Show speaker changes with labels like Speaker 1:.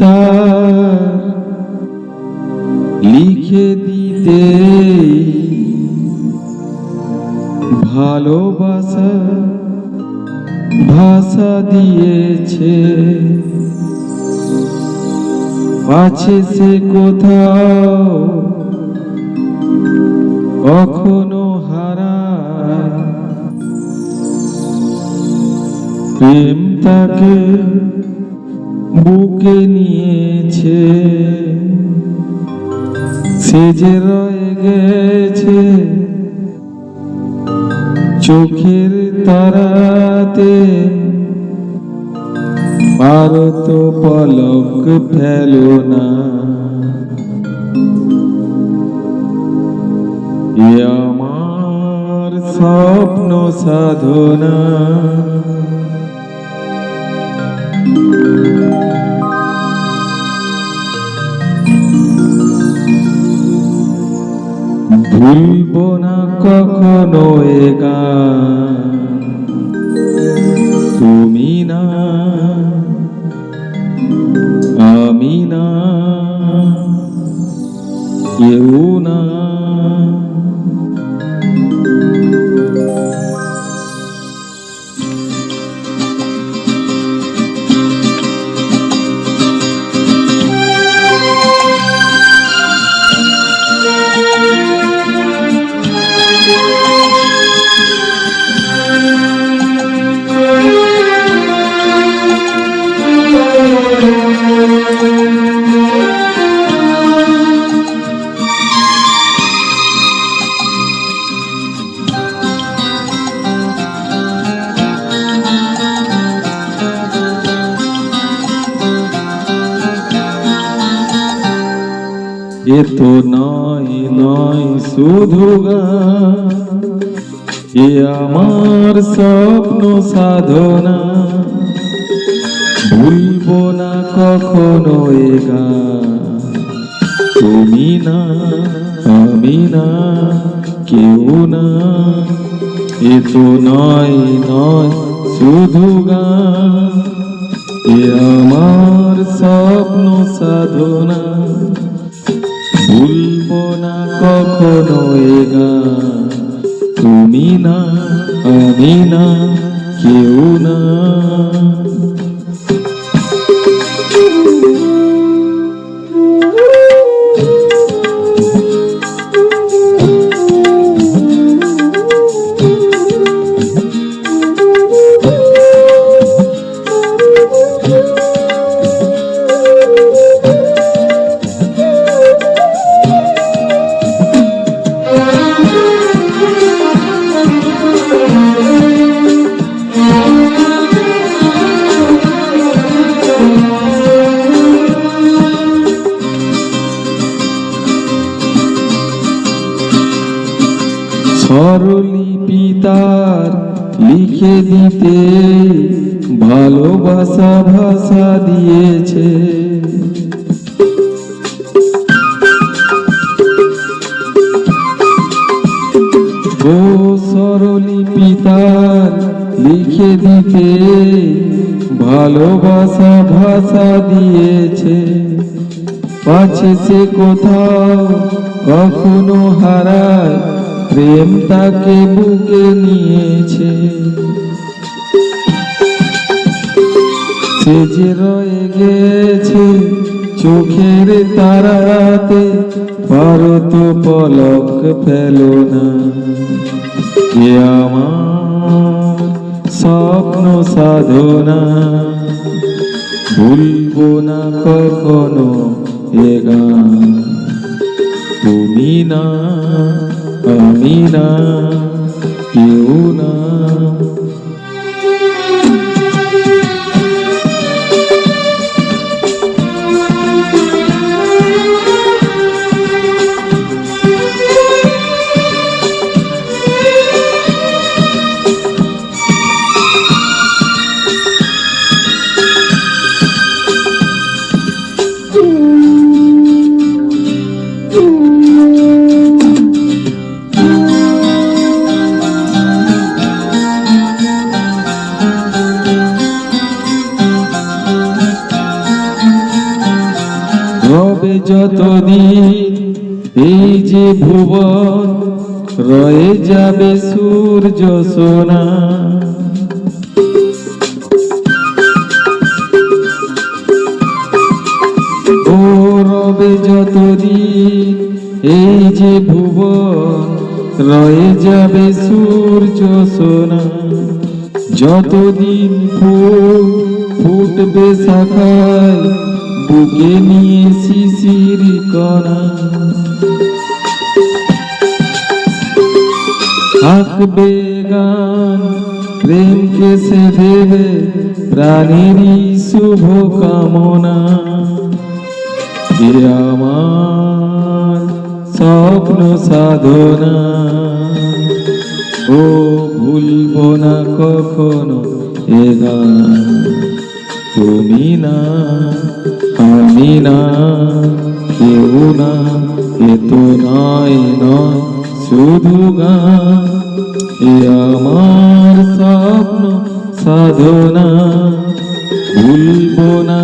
Speaker 1: তার লিখে দিতে ভালোবাসা ভাষা দিয়েছে। আছে সে কোথাও কখনো হারায়, প্রেম তাকে বুকে নিয়েছে। সে যে রয়ে গেছে চোখের তারাতে, পারো তো পলক ফেলো না। এ আমার স্বপ্ন সাধনা। ভুলবো না কখনো এ গান, তুমি না আমি না কেউ না। এ তো নয় নয় শুধু গান, এ আমার স্বপ্ন সাধনা। ভুলবো না কখনো এ গান, তুমি না আমি না কেউ না। এ তো নয় নয় শুধু গান, এ আমার স্বপ্ন সাধনা। ভুলবো না কখনো এ গান, তুমি না আমি না কেউ না। স্বরলিপি তার লিখে দিতে ভালোবাসা ভাষা দিয়েছে। ও স্বরলিপি তার লিখে দিতে ভালোবাসা ভাষা দিয়েছে। পাছে সে কোথাও কখনো হারায়, প্রেম তাকে বুকে নিয়েছে। সে যে রয়ে গেছে চোখের তারাতে, পারো তো পলক ফেলো না। এ আমার স্বপ্ন সাধনা। ভুলবো না কখনো এ গান, তুমি না আমি না কেউ না। যতদিন এই যে ভুবন রয়ে যাবে সূর্য সোনা। ও রবে যতদিন এই যে ভুবন রয়ে যাবে সূর্য সোনা। যতদিন ফুল ফুটবে শাখায় বুকে নিয়ে শিশির কণা। থাকবে গান প্রেমকে সে দেবে প্রাণেরই শুভ কামনা। এ আমার স্বপ্ন সাধনা, ও ভুলব না কখনো এ গান। তুমি না আমি না কেউ না, এ তো নয় নয় শুধু গান। এ আমার স্বপ্ন সাধনা, ভুলব না।